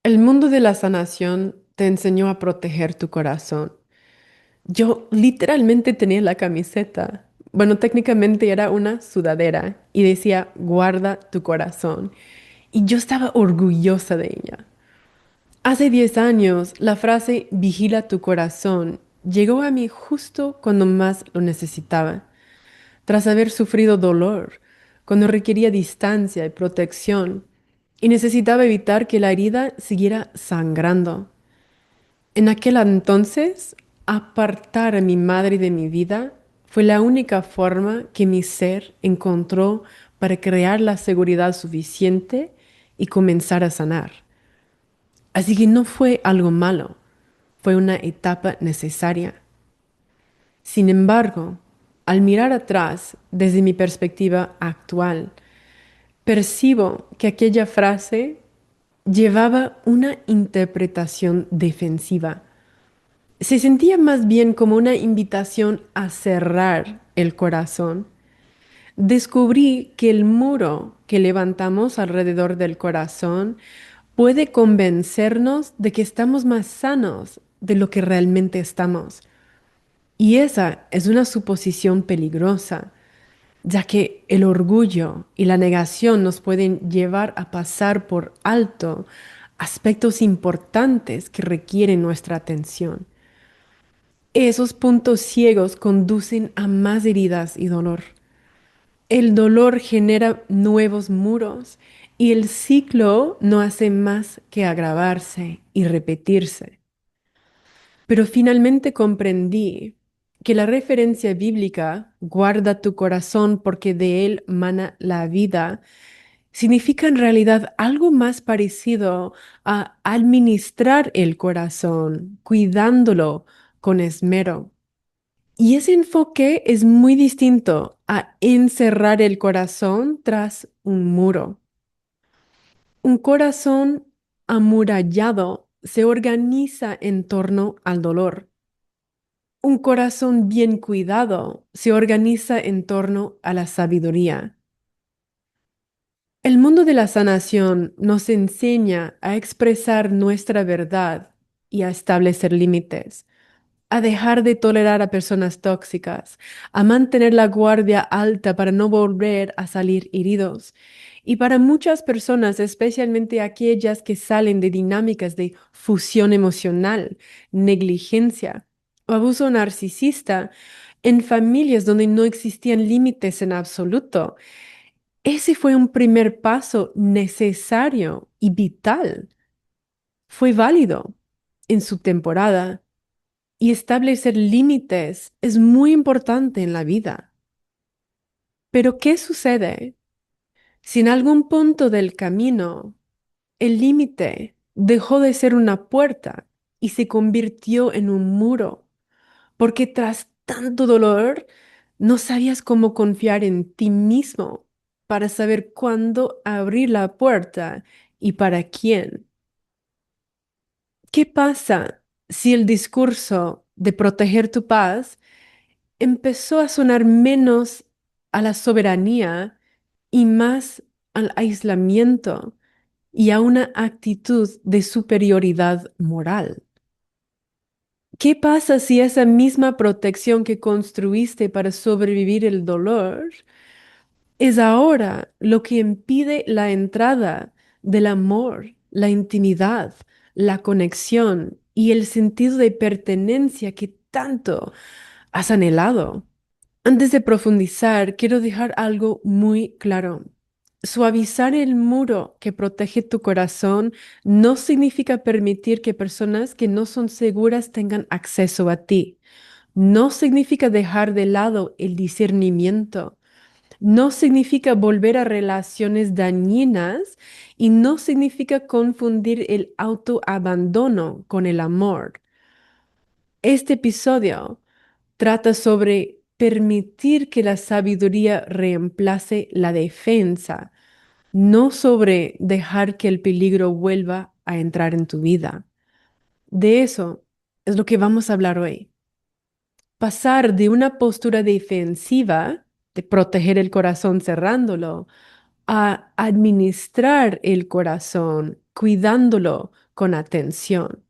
El mundo de la sanación te enseñó a proteger tu corazón. Yo literalmente tenía la camiseta. Bueno, técnicamente era una sudadera y decía, guarda tu corazón. Y yo estaba orgullosa de ella. Hace 10 años, la frase vigila tu corazón llegó a mí justo cuando más lo necesitaba, tras haber sufrido dolor, cuando requería distancia y protección, y necesitaba evitar que la herida siguiera sangrando. En aquel entonces, apartar a mi madre de mi vida fue la única forma que mi ser encontró para crear la seguridad suficiente y comenzar a sanar. Así que no fue algo malo, fue una etapa necesaria. Sin embargo, al mirar atrás desde mi perspectiva actual, percibo que aquella frase llevaba una interpretación defensiva. Se sentía más bien como una invitación a cerrar el corazón. Descubrí que el muro que levantamos alrededor del corazón puede convencernos de que estamos más sanos de lo que realmente estamos. Y esa es una suposición peligrosa, ya que el orgullo y la negación nos pueden llevar a pasar por alto aspectos importantes que requieren nuestra atención. Esos puntos ciegos conducen a más heridas y dolor. El dolor genera nuevos muros y el ciclo no hace más que agravarse y repetirse. Pero finalmente comprendí que la referencia bíblica, guarda tu corazón porque de él mana la vida, significa en realidad algo más parecido a administrar el corazón, cuidándolo con esmero. Y ese enfoque es muy distinto a encerrar el corazón tras un muro. Un corazón amurallado se organiza en torno al dolor. Un corazón bien cuidado se organiza en torno a la sabiduría. El mundo de la sanación nos enseña a expresar nuestra verdad y a establecer límites, a dejar de tolerar a personas tóxicas, a mantener la guardia alta para no volver a salir heridos. Y para muchas personas, especialmente aquellas que salen de dinámicas de fusión emocional, negligencia o abuso narcisista, en familias donde no existían límites en absoluto, ese fue un primer paso necesario y vital. Fue válido en su temporada y establecer límites es muy importante en la vida. Pero ¿qué sucede si en algún punto del camino el límite dejó de ser una puerta y se convirtió en un muro? Porque tras tanto dolor no sabías cómo confiar en ti mismo para saber cuándo abrir la puerta y para quién. ¿Qué pasa si el discurso de proteger tu paz empezó a sonar menos a la soberanía y más al aislamiento y a una actitud de superioridad moral? ¿Qué pasa si esa misma protección que construiste para sobrevivir el dolor es ahora lo que impide la entrada del amor, la intimidad, la conexión y el sentido de pertenencia que tanto has anhelado? Antes de profundizar, quiero dejar algo muy claro. Suavizar el muro que protege tu corazón no significa permitir que personas que no son seguras tengan acceso a ti. No significa dejar de lado el discernimiento. No significa volver a relaciones dañinas y no significa confundir el autoabandono con el amor. Este episodio trata sobre permitir que la sabiduría reemplace la defensa, no sobre dejar que el peligro vuelva a entrar en tu vida. De eso es lo que vamos a hablar hoy. Pasar de una postura defensiva, de proteger el corazón cerrándolo, a administrar el corazón, cuidándolo con atención.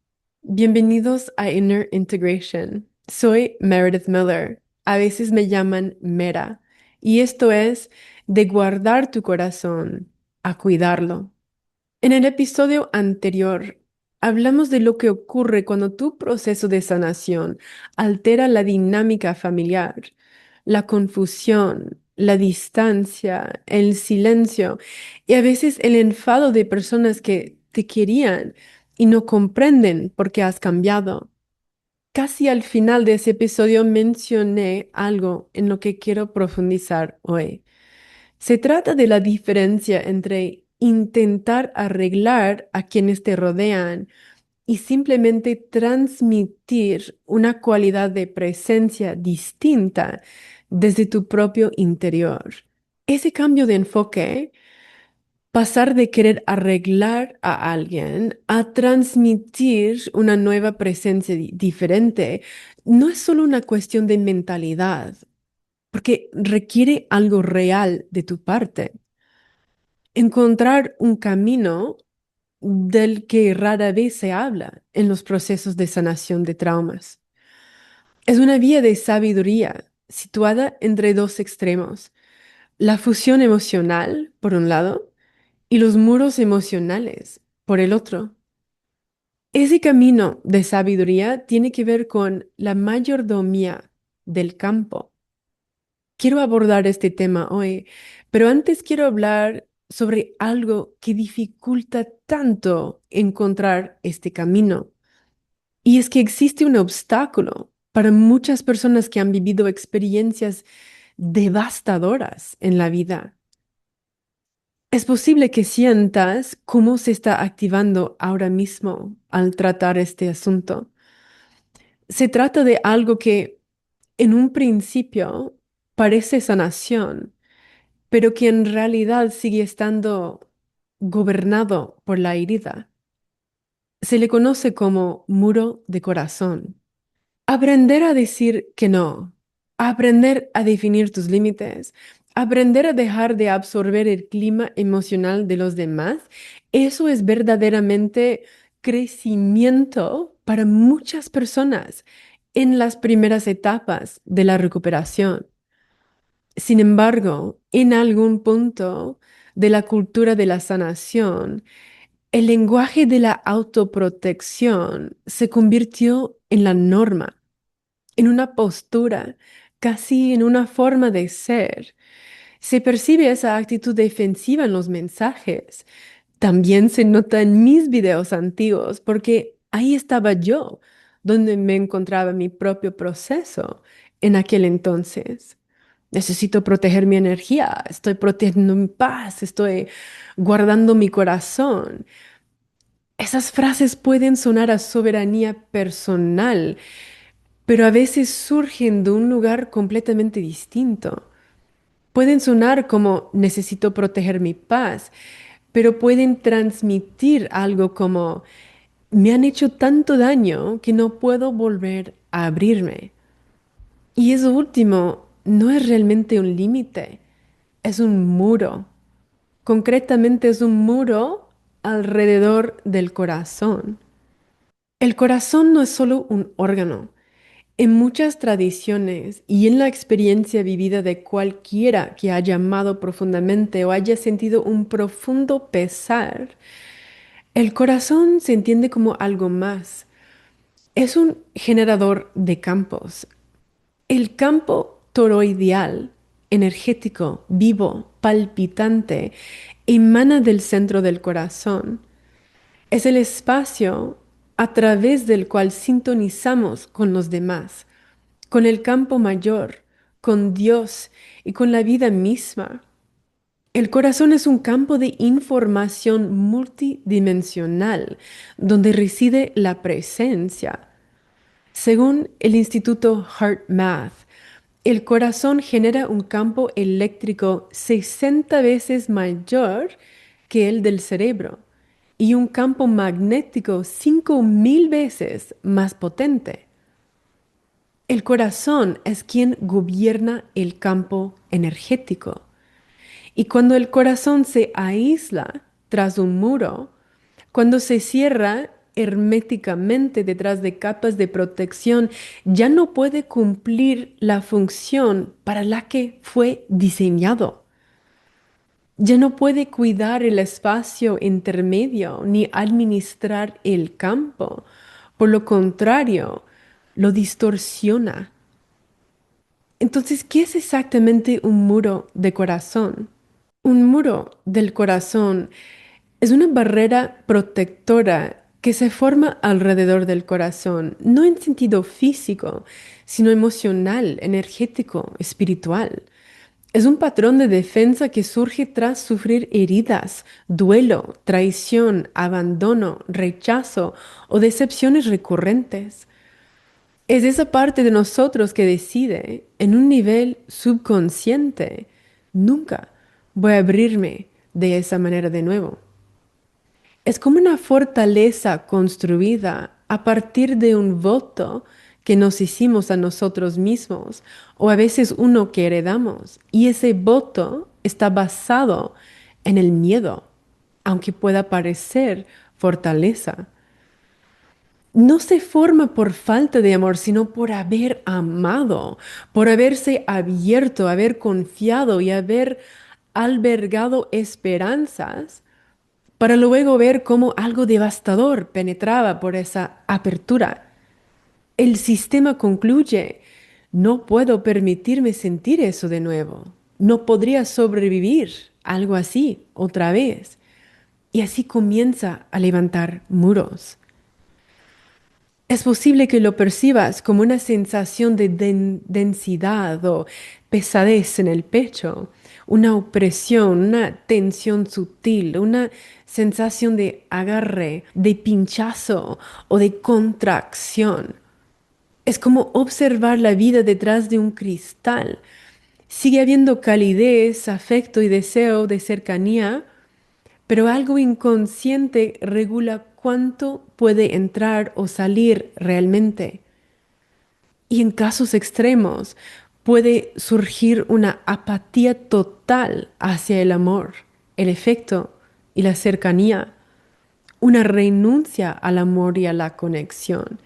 Bienvenidos a Inner Integration. Soy Meredith Miller. A veces me llaman Mera. Y esto es de guardar tu corazón a cuidarlo. En el episodio anterior, hablamos de lo que ocurre cuando tu proceso de sanación altera la dinámica familiar, la confusión, la distancia, el silencio y a veces el enfado de personas que te querían y no comprenden por qué has cambiado. Casi al final de ese episodio mencioné algo en lo que quiero profundizar hoy. Se trata de la diferencia entre intentar arreglar a quienes te rodean y simplemente transmitir una cualidad de presencia distinta desde tu propio interior. Ese cambio de enfoque, pasar de querer arreglar a alguien a transmitir una nueva presencia diferente, no es solo una cuestión de mentalidad, porque requiere algo real de tu parte. Encontrar un camino del que rara vez se habla en los procesos de sanación de traumas. Es una vía de sabiduría situada entre dos extremos, la fusión emocional, por un lado, y los muros emocionales, por el otro. Ese camino de sabiduría tiene que ver con la mayordomía del campo. Quiero abordar este tema hoy, pero antes quiero hablar sobre algo que dificulta tanto encontrar este camino. Y es que existe un obstáculo para muchas personas que han vivido experiencias devastadoras en la vida. Es posible que sientas cómo se está activando ahora mismo al tratar este asunto. Se trata de algo que en un principio parece sanación, pero que en realidad sigue estando gobernado por la herida. Se le conoce como muro de corazón. Aprender a decir que no, aprender a definir tus límites, aprender a dejar de absorber el clima emocional de los demás, eso es verdaderamente crecimiento para muchas personas en las primeras etapas de la recuperación. Sin embargo, en algún punto de la cultura de la sanación, el lenguaje de la autoprotección se convirtió en la norma, en una postura, casi en una forma de ser. Se percibe esa actitud defensiva en los mensajes. También se nota en mis videos antiguos, porque ahí estaba yo, donde me encontraba mi propio proceso en aquel entonces. Necesito proteger mi energía, estoy protegiendo mi paz, estoy guardando mi corazón. Esas frases pueden sonar a soberanía personal, pero a veces surgen de un lugar completamente distinto. Pueden sonar como necesito proteger mi paz, pero pueden transmitir algo como me han hecho tanto daño que no puedo volver a abrirme. Y eso último no es realmente un límite, es un muro. Concretamente es un muro alrededor del corazón. El corazón no es solo un órgano. En muchas tradiciones y en la experiencia vivida de cualquiera que haya amado profundamente o haya sentido un profundo pesar, el corazón se entiende como algo más. Es un generador de campos. El campo toroideal, energético, vivo, palpitante, emana del centro del corazón. Es el espacio a través del cual sintonizamos con los demás, con el campo mayor, con Dios y con la vida misma. El corazón es un campo de información multidimensional donde reside la presencia. Según el Instituto HeartMath, el corazón genera un campo eléctrico 60 veces mayor que el del cerebro y un campo magnético 5000 veces más potente. El corazón es quien gobierna el campo energético. Y cuando el corazón se aísla tras un muro, cuando se cierra herméticamente detrás de capas de protección, ya no puede cumplir la función para la que fue diseñado. Ya no puede cuidar el espacio intermedio ni administrar el campo. Por lo contrario, lo distorsiona. Entonces, ¿qué es exactamente un muro de corazón? Un muro del corazón es una barrera protectora que se forma alrededor del corazón, no en sentido físico, sino emocional, energético, espiritual. Es un patrón de defensa que surge tras sufrir heridas, duelo, traición, abandono, rechazo o decepciones recurrentes. Es esa parte de nosotros que decide, en un nivel subconsciente, nunca voy a abrirme de esa manera de nuevo. Es como una fortaleza construida a partir de un voto que nos hicimos a nosotros mismos o a veces uno que heredamos. Y ese voto está basado en el miedo, aunque pueda parecer fortaleza. No se forma por falta de amor, sino por haber amado, por haberse abierto, haber confiado y haber albergado esperanzas para luego ver cómo algo devastador penetraba por esa apertura. El sistema concluye, no puedo permitirme sentir eso de nuevo. No podría sobrevivir algo así otra vez. Y así comienza a levantar muros. Es posible que lo percibas como una sensación de densidad o pesadez en el pecho, una opresión, una tensión sutil, una sensación de agarre, de pinchazo o de contracción. Es como observar la vida detrás de un cristal. Sigue habiendo calidez, afecto y deseo de cercanía, pero algo inconsciente regula cuánto puede entrar o salir realmente. Y en casos extremos puede surgir una apatía total hacia el amor, el efecto y la cercanía, una renuncia al amor y a la conexión.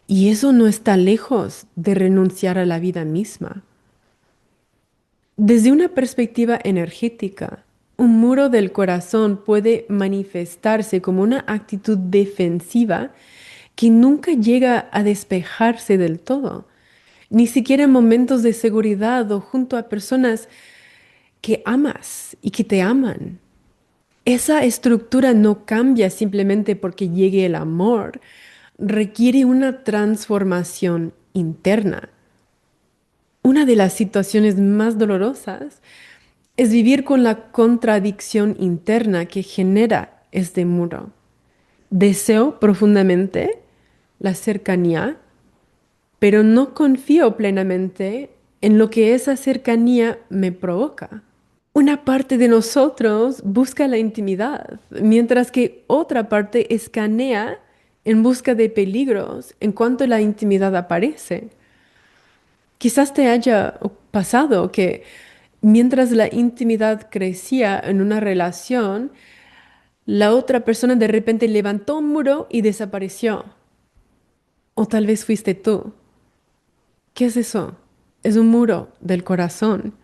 Y eso no está lejos de renunciar a la vida misma. Desde una perspectiva energética, un muro del corazón puede manifestarse como una actitud defensiva que nunca llega a despejarse del todo, ni siquiera en momentos de seguridad o junto a personas que amas y que te aman. Esa estructura no cambia simplemente porque llegue el amor, requiere una transformación interna. Una de las situaciones más dolorosas es vivir con la contradicción interna que genera este muro. Deseo profundamente la cercanía, pero no confío plenamente en lo que esa cercanía me provoca. Una parte de nosotros busca la intimidad, mientras que otra parte escanea en busca de peligros en cuanto la intimidad aparece. Quizás te haya pasado que mientras la intimidad crecía en una relación, la otra persona de repente levantó un muro y desapareció. O tal vez fuiste tú. ¿Qué es eso? Es un muro del corazón.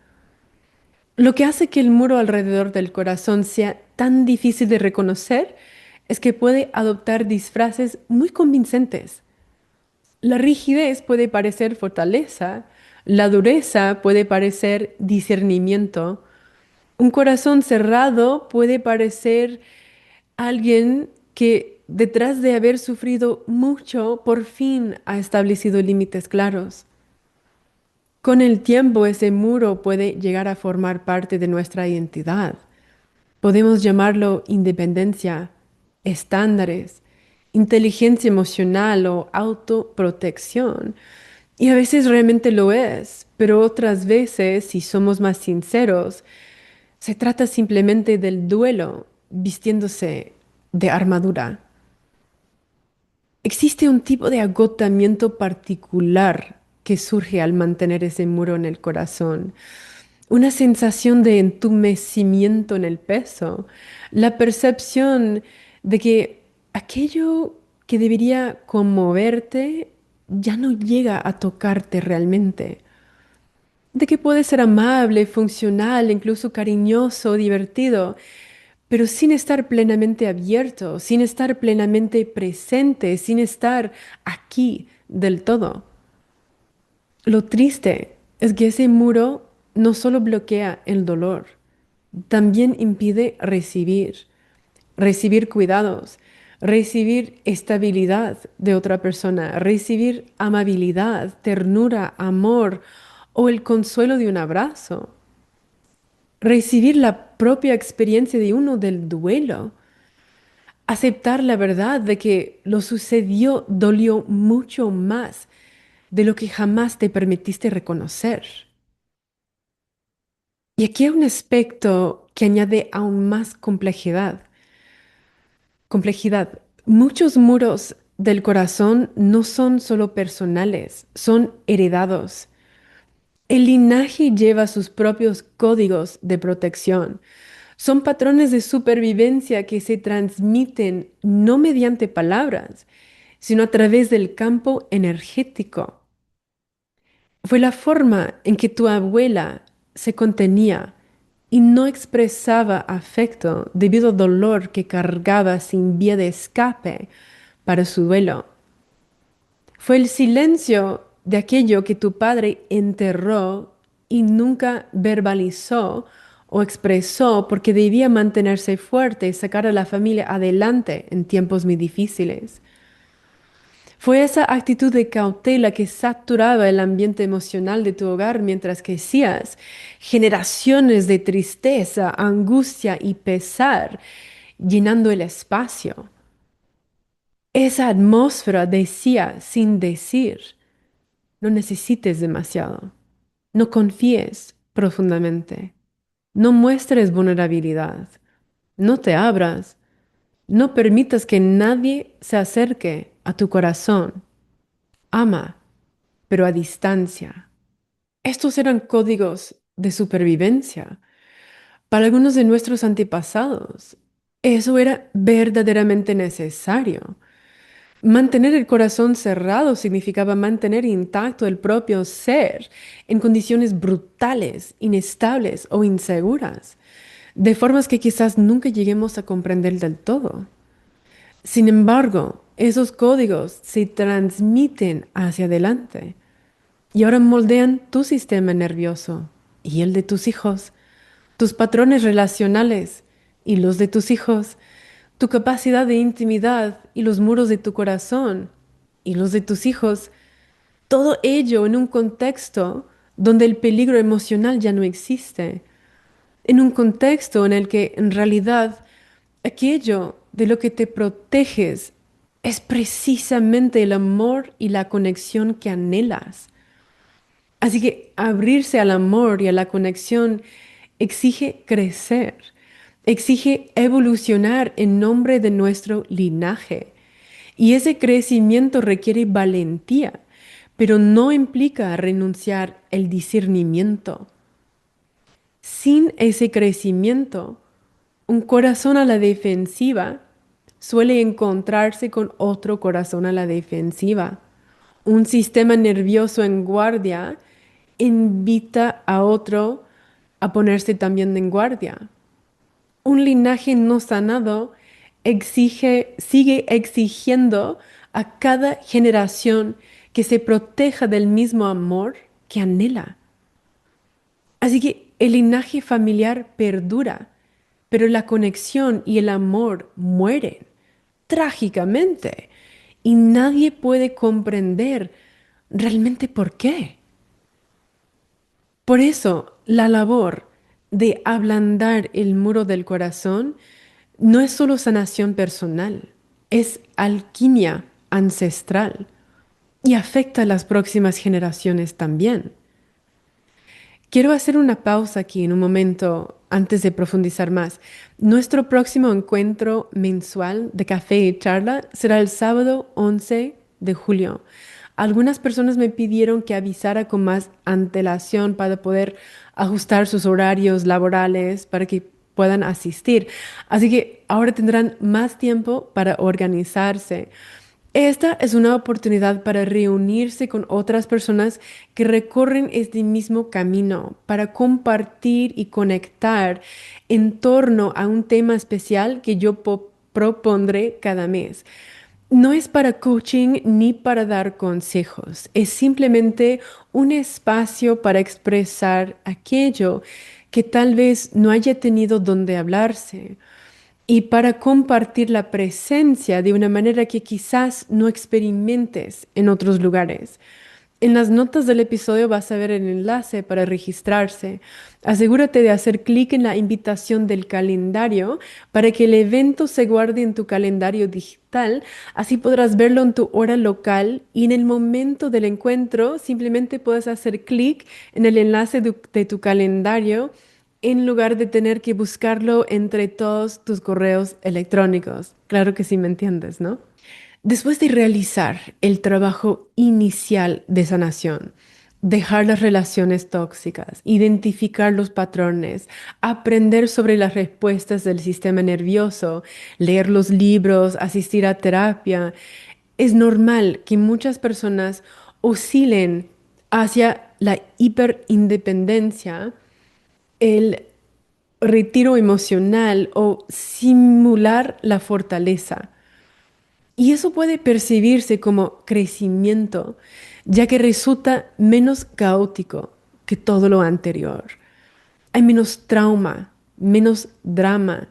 Lo que hace que el muro alrededor del corazón sea tan difícil de reconocer es que puede adoptar disfraces muy convincentes. La rigidez puede parecer fortaleza, la dureza puede parecer discernimiento, un corazón cerrado puede parecer alguien que detrás de haber sufrido mucho, por fin ha establecido límites claros. Con el tiempo, ese muro puede llegar a formar parte de nuestra identidad. Podemos llamarlo independencia, estándares, inteligencia emocional o autoprotección. Y a veces realmente lo es, pero otras veces, si somos más sinceros, se trata simplemente del duelo vistiéndose de armadura. Existe un tipo de agotamiento particular que surge al mantener ese muro en el corazón, una sensación de entumecimiento en el peso, la percepción de que aquello que debería conmoverte ya no llega a tocarte realmente. De que puede ser amable, funcional, incluso cariñoso, divertido, pero sin estar plenamente abierto, sin estar plenamente presente, sin estar aquí del todo. Lo triste es que ese muro no solo bloquea el dolor, también impide recibir cuidados, recibir estabilidad de otra persona, recibir amabilidad, ternura, amor o el consuelo de un abrazo, recibir la propia experiencia de uno del duelo, aceptar la verdad de que lo sucedió dolió mucho más de lo que jamás te permitiste reconocer. Y aquí hay un aspecto que añade aún más complejidad. Complejidad. Muchos muros del corazón no son solo personales, son heredados. El linaje lleva sus propios códigos de protección. Son patrones de supervivencia que se transmiten no mediante palabras, sino a través del campo energético. Fue la forma en que tu abuela se contenía y no expresaba afecto debido al dolor que cargaba sin vía de escape para su duelo. Fue el silencio de aquello que tu padre enterró y nunca verbalizó o expresó porque debía mantenerse fuerte y sacar a la familia adelante en tiempos muy difíciles. Fue esa actitud de cautela que saturaba el ambiente emocional de tu hogar mientras crecías, generaciones de tristeza, angustia y pesar llenando el espacio. Esa atmósfera decía sin decir, no necesites demasiado, no confíes profundamente, no muestres vulnerabilidad, no te abras, no permitas que nadie se acerque a tu corazón. Ama, pero a distancia. Estos eran códigos de supervivencia para algunos de nuestros antepasados. Eso era verdaderamente necesario. Mantener el corazón cerrado significaba mantener intacto el propio ser en condiciones brutales, inestables o inseguras, de formas que quizás nunca lleguemos a comprender del todo. Sin embargo, esos códigos se transmiten hacia adelante. Y ahora moldean tu sistema nervioso y el de tus hijos, tus patrones relacionales y los de tus hijos, tu capacidad de intimidad y los muros de tu corazón y los de tus hijos. Todo ello en un contexto donde el peligro emocional ya no existe, en un contexto en el que en realidad aquello de lo que te proteges es precisamente el amor y la conexión que anhelas. Así que abrirse al amor y a la conexión exige crecer, exige evolucionar en nombre de nuestro linaje. Y ese crecimiento requiere valentía, pero no implica renunciar el discernimiento. Sin ese crecimiento, un corazón a la defensiva suele encontrarse con otro corazón a la defensiva. Un sistema nervioso en guardia invita a otro a ponerse también en guardia. Un linaje no sanado sigue exigiendo a cada generación que se proteja del mismo amor que anhela. Así que el linaje familiar perdura, pero la conexión y el amor mueren trágicamente y nadie puede comprender realmente por qué. Por eso, la labor de ablandar el muro del corazón no es solo sanación personal, es alquimia ancestral y afecta a las próximas generaciones también. Quiero hacer una pausa aquí en un momento antes de profundizar más. Nuestro próximo encuentro mensual de café y charla será el sábado 11 de julio. Algunas personas me pidieron que avisara con más antelación para poder ajustar sus horarios laborales para que puedan asistir. Así que ahora tendrán más tiempo para organizarse. Esta es una oportunidad para reunirse con otras personas que recorren este mismo camino, para compartir y conectar en torno a un tema especial que yo propondré cada mes. No es para coaching ni para dar consejos, es simplemente un espacio para expresar aquello que tal vez no haya tenido donde hablarse y para compartir la presencia de una manera que quizás no experimentes en otros lugares. En las notas del episodio vas a ver el enlace para registrarse. Asegúrate de hacer clic en la invitación del calendario para que el evento se guarde en tu calendario digital. Así podrás verlo en tu hora local y en el momento del encuentro simplemente puedes hacer clic en el enlace de tu calendario en lugar de tener que buscarlo entre todos tus correos electrónicos. Claro que sí me entiendes, ¿no? Después de realizar el trabajo inicial de sanación, dejar las relaciones tóxicas, identificar los patrones, aprender sobre las respuestas del sistema nervioso, leer los libros, asistir a terapia, es normal que muchas personas oscilen hacia la hiperindependencia, el retiro emocional o simular la fortaleza. Y eso puede percibirse como crecimiento, ya que resulta menos caótico que todo lo anterior. Hay menos trauma, menos drama.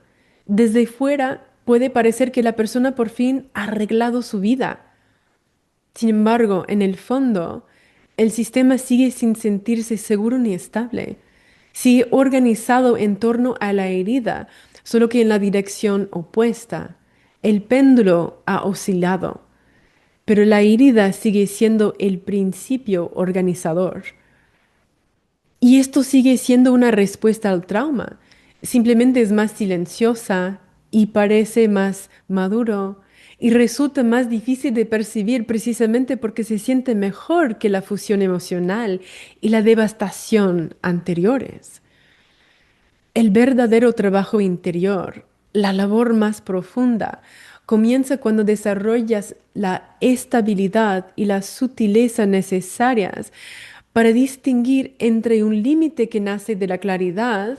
Desde fuera puede parecer que la persona por fin ha arreglado su vida. Sin embargo, en el fondo, el sistema sigue sin sentirse seguro ni estable. Sigue organizado en torno a la herida, solo que en la dirección opuesta. El péndulo ha oscilado, pero la herida sigue siendo el principio organizador. Y esto sigue siendo una respuesta al trauma. Simplemente es más silenciosa y parece más maduro y resulta más difícil de percibir precisamente porque se siente mejor que la fusión emocional y la devastación anteriores. El verdadero trabajo interior, la labor más profunda, comienza cuando desarrollas la estabilidad y la sutileza necesarias para distinguir entre un límite que nace de la claridad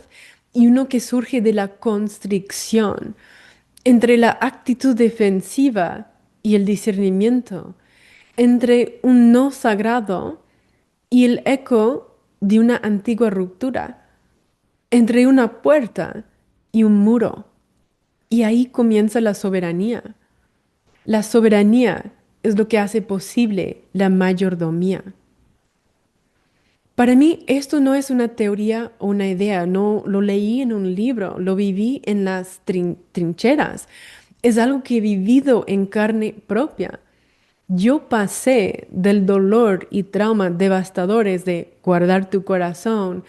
y uno que surge de la constricción, entre la actitud defensiva y el discernimiento, entre un no sagrado y el eco de una antigua ruptura, entre una puerta y un muro. Y ahí comienza la soberanía. La soberanía es lo que hace posible la mayordomía. Para mí esto no es una teoría o una idea, no lo leí en un libro, lo viví en las trincheras. Es algo que he vivido en carne propia. Yo pasé del dolor y trauma devastadores de guardar tu corazón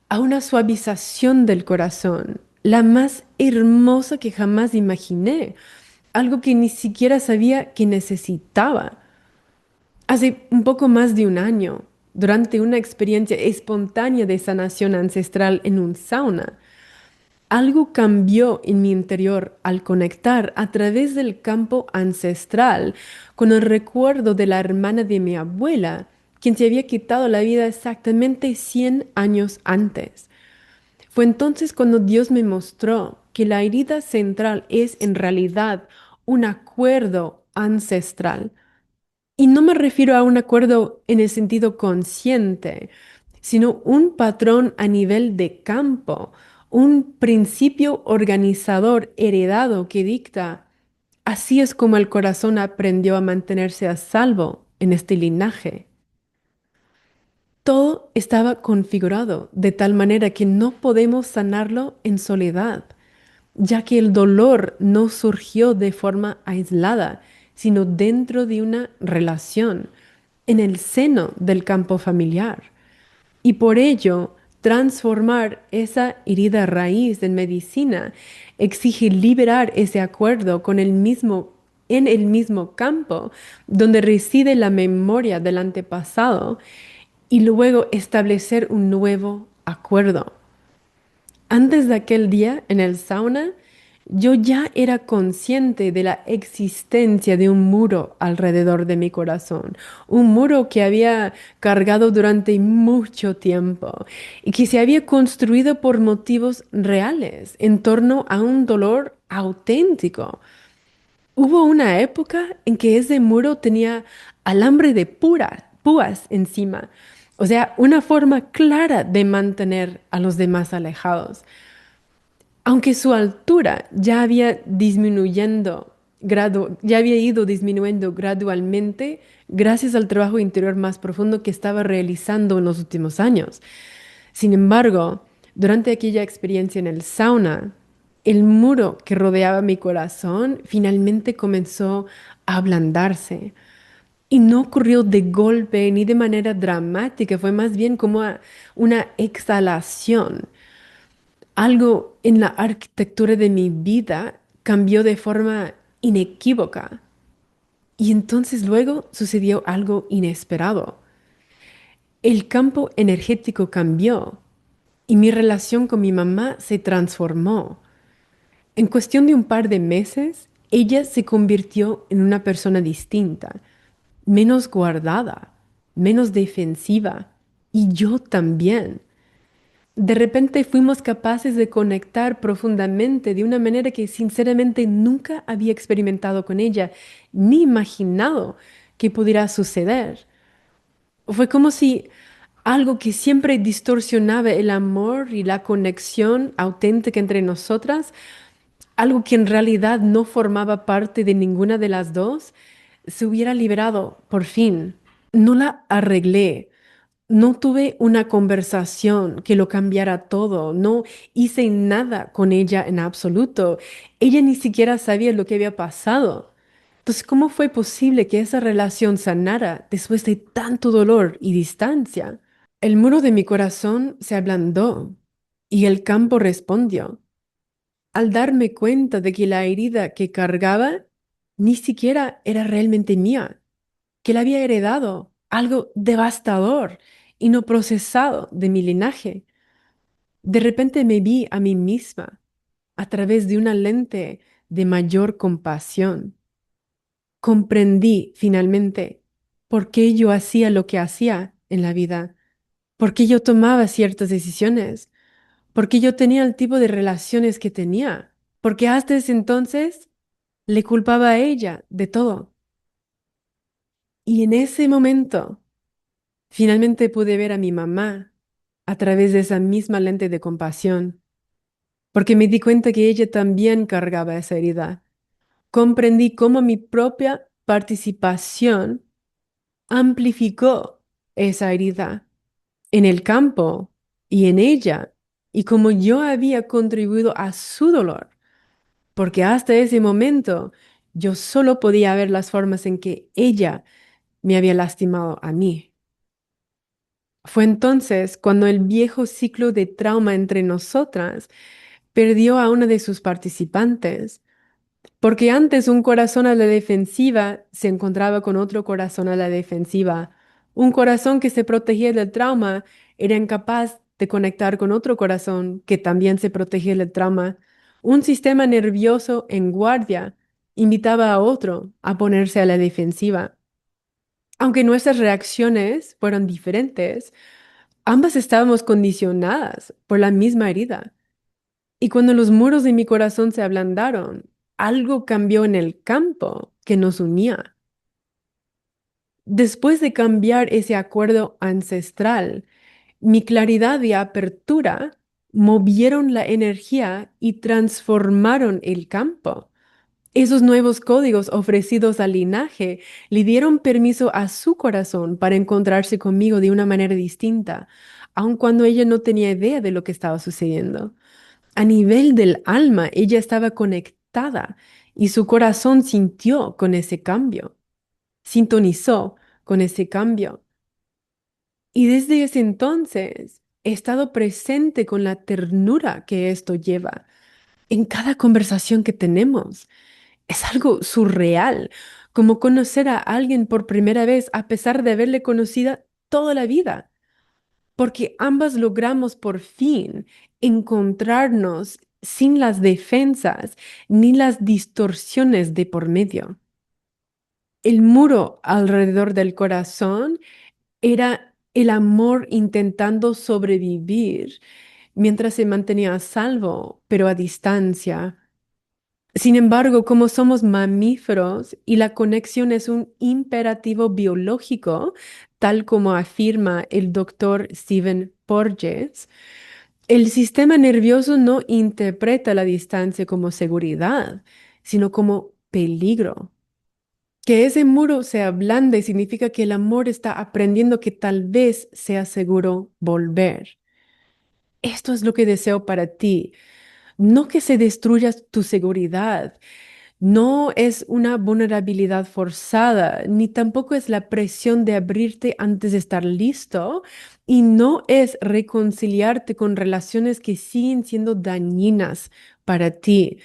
a una suavización del corazón, la más hermosa que jamás imaginé, algo que ni siquiera sabía que necesitaba. Hace un poco más de un año, durante una experiencia espontánea de sanación ancestral en un sauna, algo cambió en mi interior al conectar a través del campo ancestral con el recuerdo de la hermana de mi abuela, quien se había quitado la vida exactamente 100 años antes. Fue entonces cuando Dios me mostró que la herida central es en realidad un acuerdo ancestral. Y no me refiero a un acuerdo en el sentido consciente, sino un patrón a nivel de campo, un principio organizador heredado que dicta, así es como el corazón aprendió a mantenerse a salvo en este linaje. Todo estaba configurado de tal manera que no podemos sanarlo en soledad, ya que el dolor no surgió de forma aislada, sino dentro de una relación, en el seno del campo familiar. Y por ello, transformar esa herida raíz en medicina exige liberar ese acuerdo con el mismo, en el mismo campo donde reside la memoria del antepasado y luego establecer un nuevo acuerdo. Antes de aquel día en el sauna, Yo ya era consciente de la existencia de un muro alrededor de mi corazón, un muro que había cargado durante mucho tiempo y que se había construido por motivos reales en torno a un dolor auténtico. Hubo una época en que ese muro tenía alambre de púas encima, o sea, una forma clara de mantener a los demás alejados. Aunque su altura ya había ido disminuyendo gradualmente gracias al trabajo interior más profundo que estaba realizando en los últimos años. Sin embargo, durante aquella experiencia en el sauna, el muro que rodeaba mi corazón finalmente comenzó a ablandarse. Y no ocurrió de golpe ni de manera dramática, fue más bien como una exhalación. Algo en la arquitectura de mi vida cambió de forma inequívoca. Y entonces luego sucedió algo inesperado. El campo energético cambió y mi relación con mi mamá se transformó. En cuestión de un par de meses, ella se convirtió en una persona distinta, menos guardada, menos defensiva, y yo también. De repente fuimos capaces de conectar profundamente de una manera que sinceramente nunca había experimentado con ella, ni imaginado que pudiera suceder. Fue como si algo que siempre distorsionaba el amor y la conexión auténtica entre nosotras, algo que en realidad no formaba parte de ninguna de las dos, se hubiera liberado por fin. No la arreglé. No tuve una conversación que lo cambiara todo, no hice nada con ella en absoluto. Ella ni siquiera sabía lo que había pasado. Entonces, ¿cómo fue posible que esa relación sanara después de tanto dolor y distancia? El muro de mi corazón se ablandó y el campo respondió. Al darme cuenta de que la herida que cargaba ni siquiera era realmente mía, que la había heredado, algo devastador y no procesado de mi linaje. De repente me vi a mí misma a través de una lente de mayor compasión. Comprendí finalmente por qué yo hacía lo que hacía en la vida, por qué yo tomaba ciertas decisiones, por qué yo tenía el tipo de relaciones que tenía, porque hasta ese entonces le culpaba a ella de todo. Y en ese momento finalmente pude ver a mi mamá a través de esa misma lente de compasión, porque me di cuenta que ella también cargaba esa herida. Comprendí cómo mi propia participación amplificó esa herida en el campo y en ella, y cómo yo había contribuido a su dolor, porque hasta ese momento yo solo podía ver las formas en que ella me había lastimado a mí. Fue entonces cuando el viejo ciclo de trauma entre nosotras perdió a una de sus participantes, porque antes un corazón a la defensiva se encontraba con otro corazón a la defensiva. Un corazón que se protegía del trauma era incapaz de conectar con otro corazón que también se protegía del trauma. Un sistema nervioso en guardia invitaba a otro a ponerse a la defensiva. Aunque nuestras reacciones fueron diferentes, ambas estábamos condicionadas por la misma herida. Y cuando los muros de mi corazón se ablandaron, algo cambió en el campo que nos unía. Después de cambiar ese acuerdo ancestral, mi claridad y apertura movieron la energía y transformaron el campo. Esos nuevos códigos ofrecidos al linaje le dieron permiso a su corazón para encontrarse conmigo de una manera distinta, aun cuando ella no tenía idea de lo que estaba sucediendo. A nivel del alma, ella estaba conectada y su corazón sintió con ese cambio, sintonizó con ese cambio. Y desde ese entonces he estado presente con la ternura que esto lleva en cada conversación que tenemos. Es algo surreal, como conocer a alguien por primera vez a pesar de haberle conocido toda la vida, porque ambas logramos por fin encontrarnos sin las defensas ni las distorsiones de por medio. El muro alrededor del corazón era el amor intentando sobrevivir mientras se mantenía a salvo, pero a distancia. Sin embargo, como somos mamíferos y la conexión es un imperativo biológico, tal como afirma el doctor Stephen Porges, el sistema nervioso no interpreta la distancia como seguridad, sino como peligro. Que ese muro se ablande significa que el amor está aprendiendo que tal vez sea seguro volver. Esto es lo que deseo para ti. No que se destruya tu seguridad, no es una vulnerabilidad forzada, ni tampoco es la presión de abrirte antes de estar listo, y no es reconciliarte con relaciones que siguen siendo dañinas para ti,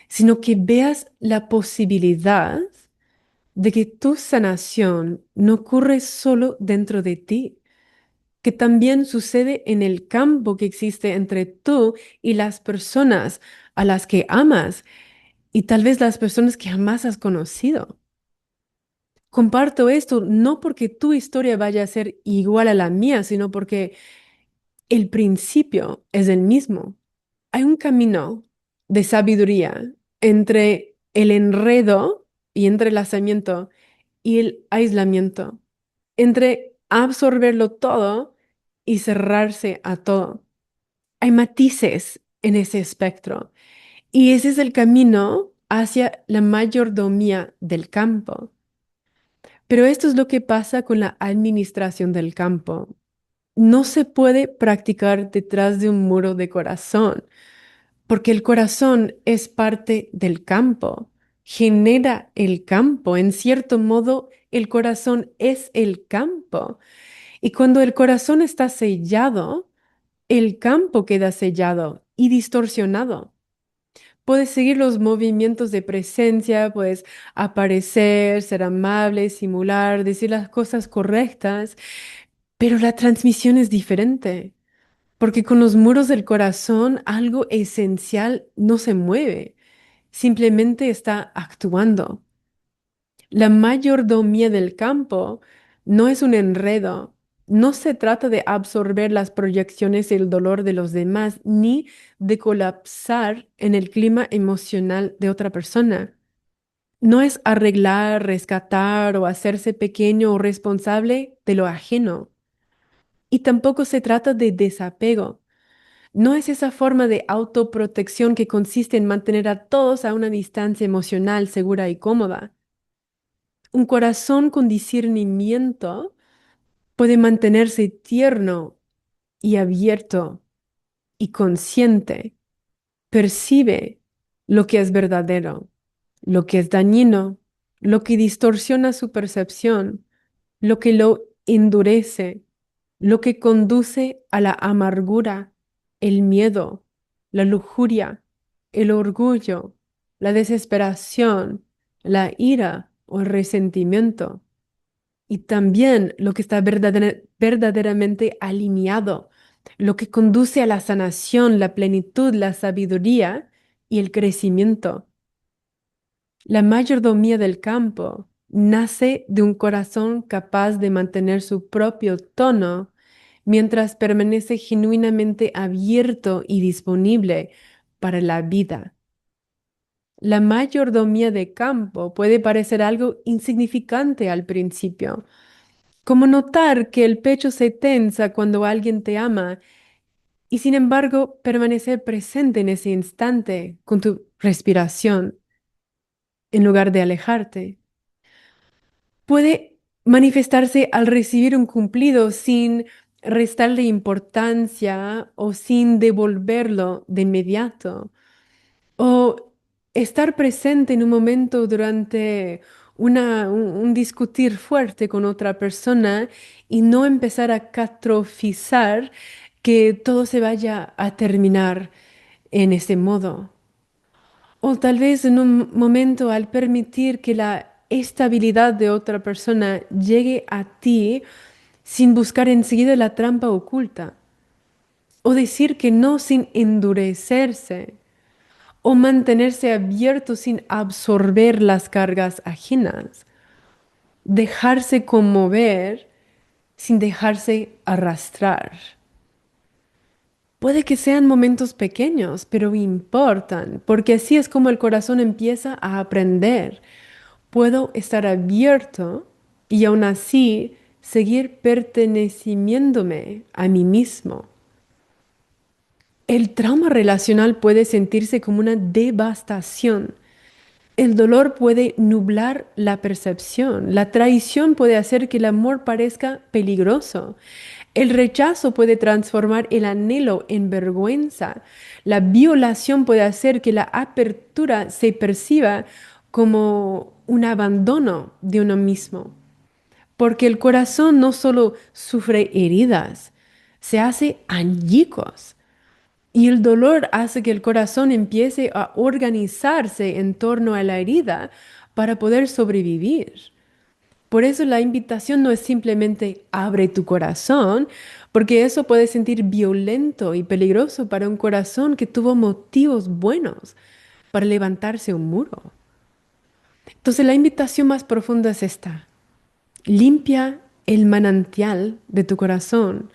sino que veas la posibilidad de que tu sanación no ocurre solo dentro de ti, que también sucede en el campo que existe entre tú y las personas a las que amas y tal vez las personas que jamás has conocido. Comparto esto no porque tu historia vaya a ser igual a la mía, sino porque el principio es el mismo. Hay un camino de sabiduría entre el enredo y entrelazamiento y el aislamiento, entre absorberlo todo y cerrarse a todo. Hay matices en ese espectro y ese es el camino hacia la mayordomía del campo. Pero esto es lo que pasa con la administración del campo. No se puede practicar detrás de un muro de corazón, porque el corazón es parte del campo, genera el campo. En cierto modo, el corazón es el campo. Y cuando el corazón está sellado, el campo queda sellado y distorsionado. Puedes seguir los movimientos de presencia, puedes aparecer, ser amable, simular, decir las cosas correctas, pero la transmisión es diferente, porque con los muros del corazón algo esencial no se mueve, simplemente está actuando. La mayordomía del campo no es un enredo, no se trata de absorber las proyecciones y el dolor de los demás, ni de colapsar en el clima emocional de otra persona. No es arreglar, rescatar o hacerse pequeño o responsable de lo ajeno. Y tampoco se trata de desapego. No es esa forma de autoprotección que consiste en mantener a todos a una distancia emocional segura y cómoda. Un corazón con discernimiento puede mantenerse tierno y abierto y consciente. Percibe lo que es verdadero, lo que es dañino, lo que distorsiona su percepción, lo que lo endurece, lo que conduce a la amargura, el miedo, la lujuria, el orgullo, la desesperación, la ira o el resentimiento. Y también lo que está verdaderamente alineado, lo que conduce a la sanación, la plenitud, la sabiduría y el crecimiento. La mayordomía del campo nace de un corazón capaz de mantener su propio tono mientras permanece genuinamente abierto y disponible para la vida. La mayordomía de campo puede parecer algo insignificante al principio, como notar que el pecho se tensa cuando alguien te ama y sin embargo permanecer presente en ese instante con tu respiración en lugar de alejarte. Puede manifestarse al recibir un cumplido sin restarle importancia o sin devolverlo de inmediato. O estar presente en un momento durante un discutir fuerte con otra persona y no empezar a catastrofizar que todo se vaya a terminar en ese modo. O tal vez en un momento al permitir que la estabilidad de otra persona llegue a ti sin buscar enseguida la trampa oculta. O decir que no sin endurecerse. o mantenerse abierto sin absorber las cargas ajenas, dejarse conmover sin dejarse arrastrar. Puede que sean momentos pequeños, pero importan, porque así es como el corazón empieza a aprender. Puedo estar abierto y aún así seguir perteneciéndome a mí mismo. El trauma relacional puede sentirse como una devastación. El dolor puede nublar la percepción. La traición puede hacer que el amor parezca peligroso. El rechazo puede transformar el anhelo en vergüenza. La violación puede hacer que la apertura se perciba como un abandono de uno mismo. Porque el corazón no solo sufre heridas, se hace añicos. Y el dolor hace que el corazón empiece a organizarse en torno a la herida para poder sobrevivir. Por eso la invitación no es simplemente abre tu corazón, porque eso puede sentir violento y peligroso para un corazón que tuvo motivos buenos para levantarse un muro. Entonces la invitación más profunda es esta. Limpia el manantial de tu corazón,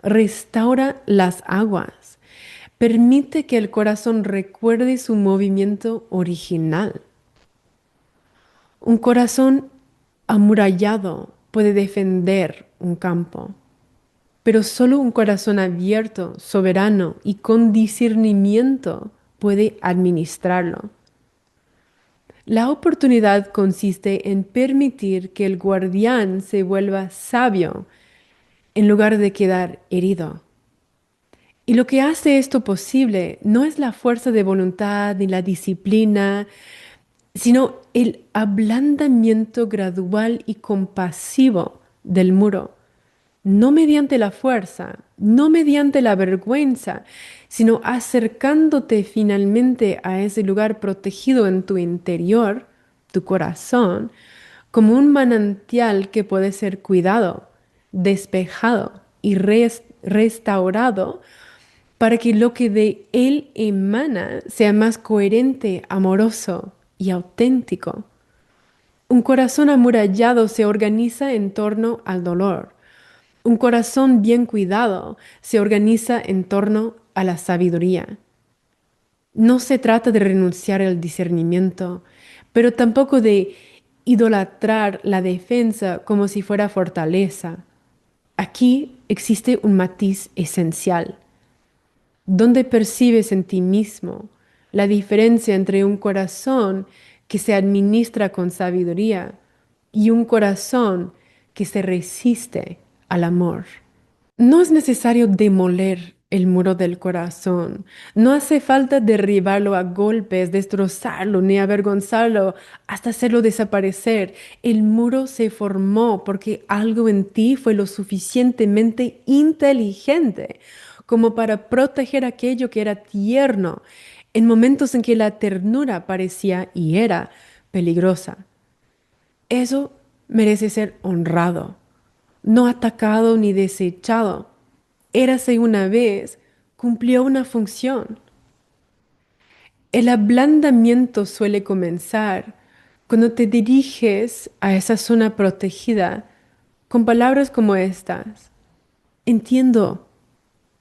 restaura las aguas, permite que el corazón recuerde su movimiento original. Un corazón amurallado puede defender un campo, pero solo un corazón abierto, soberano y con discernimiento puede administrarlo. La oportunidad consiste en permitir que el guardián se vuelva sabio en lugar de quedar herido. Y lo que hace esto posible no es la fuerza de voluntad ni la disciplina, sino el ablandamiento gradual y compasivo del muro, no mediante la fuerza, no mediante la vergüenza, sino acercándote finalmente a ese lugar protegido en tu interior, tu corazón, como un manantial que puede ser cuidado, despejado y restaurado para que lo que de él emana sea más coherente, amoroso y auténtico. Un corazón amurallado se organiza en torno al dolor. Un corazón bien cuidado se organiza en torno a la sabiduría. No se trata de renunciar al discernimiento, pero tampoco de idolatrar la defensa como si fuera fortaleza. Aquí existe un matiz esencial. ¿Dónde percibes en ti mismo la diferencia entre un corazón que se administra con sabiduría y un corazón que se resiste al amor? No es necesario demoler el muro del corazón. No hace falta derribarlo a golpes, destrozarlo, ni avergonzarlo hasta hacerlo desaparecer. El muro se formó porque algo en ti fue lo suficientemente inteligente como para proteger aquello que era tierno en momentos en que la ternura parecía y era peligrosa. Eso merece ser honrado, no atacado ni desechado. Érase una vez, cumplió una función. El ablandamiento suele comenzar cuando te diriges a esa zona protegida con palabras como estas. Entiendo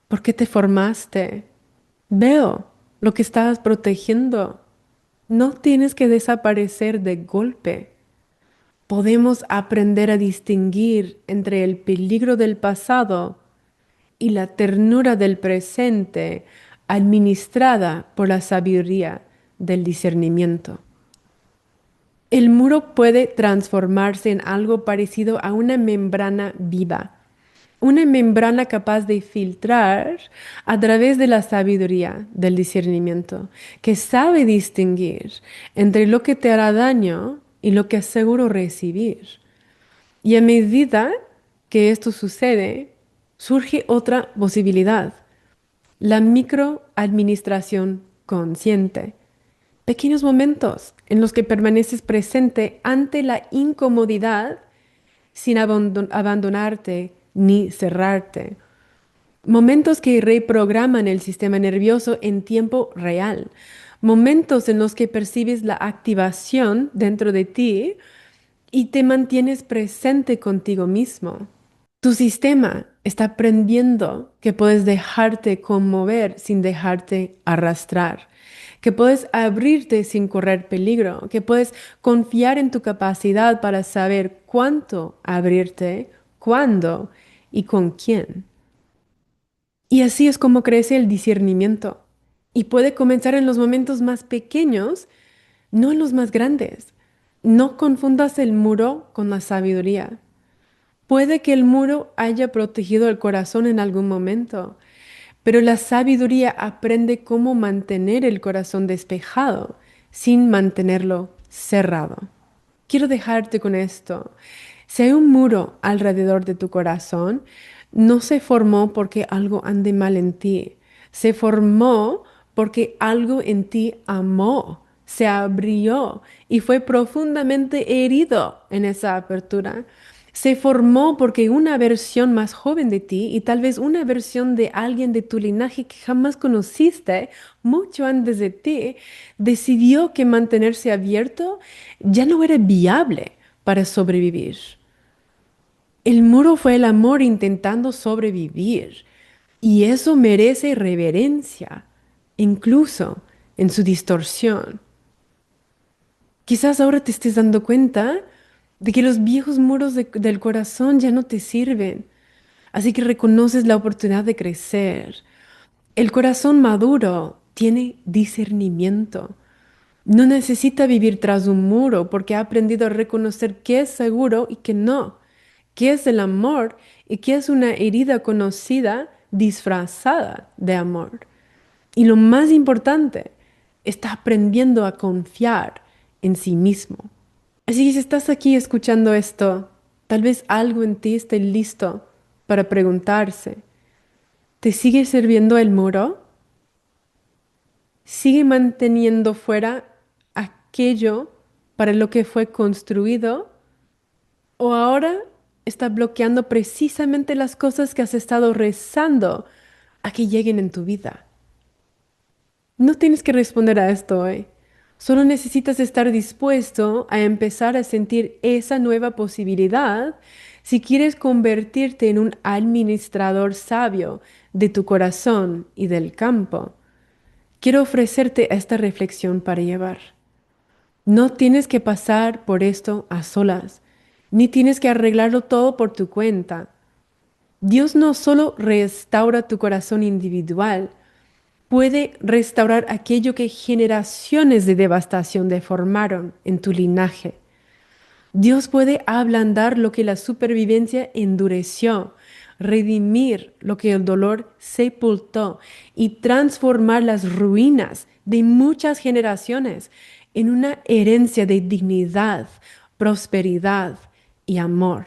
por qué te formaste. Veo lo que estabas protegiendo. No tienes que desaparecer de golpe. Podemos aprender a distinguir entre el peligro del pasado y la ternura del presente administrada por la sabiduría del discernimiento. El muro puede transformarse en algo parecido a una membrana viva, una membrana capaz de filtrar a través de la sabiduría del discernimiento, que sabe distinguir entre lo que te hará daño y lo que es seguro recibir. Y a medida que esto sucede, surge otra posibilidad, la microadministración consciente. Pequeños momentos en los que permaneces presente ante la incomodidad sin abandonarte ni cerrarte. Momentos que reprograman el sistema nervioso en tiempo real. momentos en los que percibes la activación dentro de ti y te mantienes presente contigo mismo. Tu sistema está aprendiendo que puedes dejarte conmover sin dejarte arrastrar, que puedes abrirte sin correr peligro, que puedes confiar en tu capacidad para saber cuánto abrirte, cuándo y con quién. Y así es como crece el discernimiento. Y puede comenzar en los momentos más pequeños, no en los más grandes. No confundas el muro con la sabiduría. Puede que el muro haya protegido el corazón en algún momento, pero la sabiduría aprende cómo mantener el corazón despejado sin mantenerlo cerrado. Quiero dejarte con esto. Si hay un muro alrededor de tu corazón, no se formó porque algo ande mal en ti. Se formó porque algo en ti amó, se abrió y fue profundamente herido en esa apertura. Se formó porque una versión más joven de ti y tal vez una versión de alguien de tu linaje que jamás conociste, mucho antes de ti, decidió que mantenerse abierto ya no era viable para sobrevivir. El muro fue el amor intentando sobrevivir y eso merece reverencia, incluso en su distorsión. Quizás ahora te estés dando cuenta de que los viejos muros del corazón ya no te sirven, así que reconoces la oportunidad de crecer. El corazón maduro tiene discernimiento. No necesita vivir tras un muro porque ha aprendido a reconocer qué es seguro y qué no, qué es el amor y qué es una herida conocida disfrazada de amor. Y lo más importante, está aprendiendo a confiar en sí mismo. Así que si estás aquí escuchando esto, tal vez algo en ti esté listo para preguntarse, ¿te sigue sirviendo el muro? ¿Sigue manteniendo fuera aquello para lo que fue construido? ¿O ahora está bloqueando precisamente las cosas que has estado rezando a que lleguen en tu vida? No tienes que responder a esto hoy. Solo necesitas estar dispuesto a empezar a sentir esa nueva posibilidad si quieres convertirte en un administrador sabio de tu corazón y del campo. Quiero ofrecerte esta reflexión para llevar. No tienes que pasar por esto a solas, ni tienes que arreglarlo todo por tu cuenta. Dios no solo restaura tu corazón individual, puede restaurar aquello que generaciones de devastación deformaron en tu linaje. Dios puede ablandar lo que la supervivencia endureció, redimir lo que el dolor sepultó y transformar las ruinas de muchas generaciones en una herencia de dignidad, prosperidad y amor.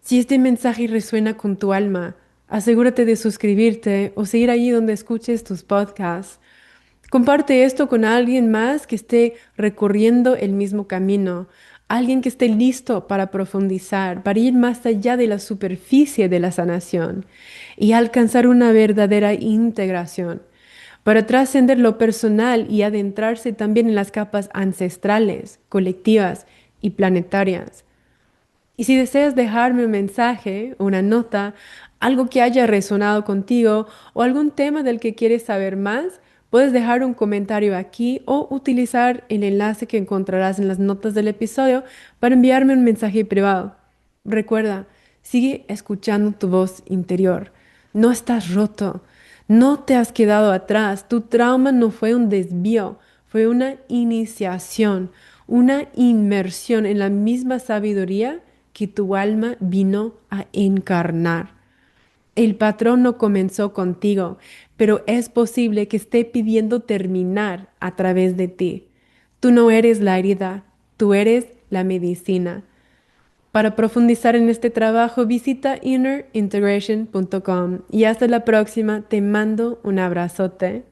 Si este mensaje resuena con tu alma, asegúrate de suscribirte o seguir allí donde escuches tus podcasts. Comparte esto con alguien más que esté recorriendo el mismo camino, alguien que esté listo para profundizar, para ir más allá de la superficie de la sanación y alcanzar una verdadera integración, para trascender lo personal y adentrarse también en las capas ancestrales, colectivas y planetarias. Y si deseas dejarme un mensaje, una nota, algo que haya resonado contigo o algún tema del que quieres saber más, puedes dejar un comentario aquí o utilizar el enlace que encontrarás en las notas del episodio para enviarme un mensaje privado. Recuerda, sigue escuchando tu voz interior. No estás roto, no te has quedado atrás. Tu trauma no fue un desvío, fue una iniciación, una inmersión en la misma sabiduría que tu alma vino a encarnar. El patrón no comenzó contigo, pero es posible que esté pidiendo terminar a través de ti. Tú no eres la herida, tú eres la medicina. Para profundizar en este trabajo, visita innerintegration.com y hasta la próxima. Te mando un abrazote.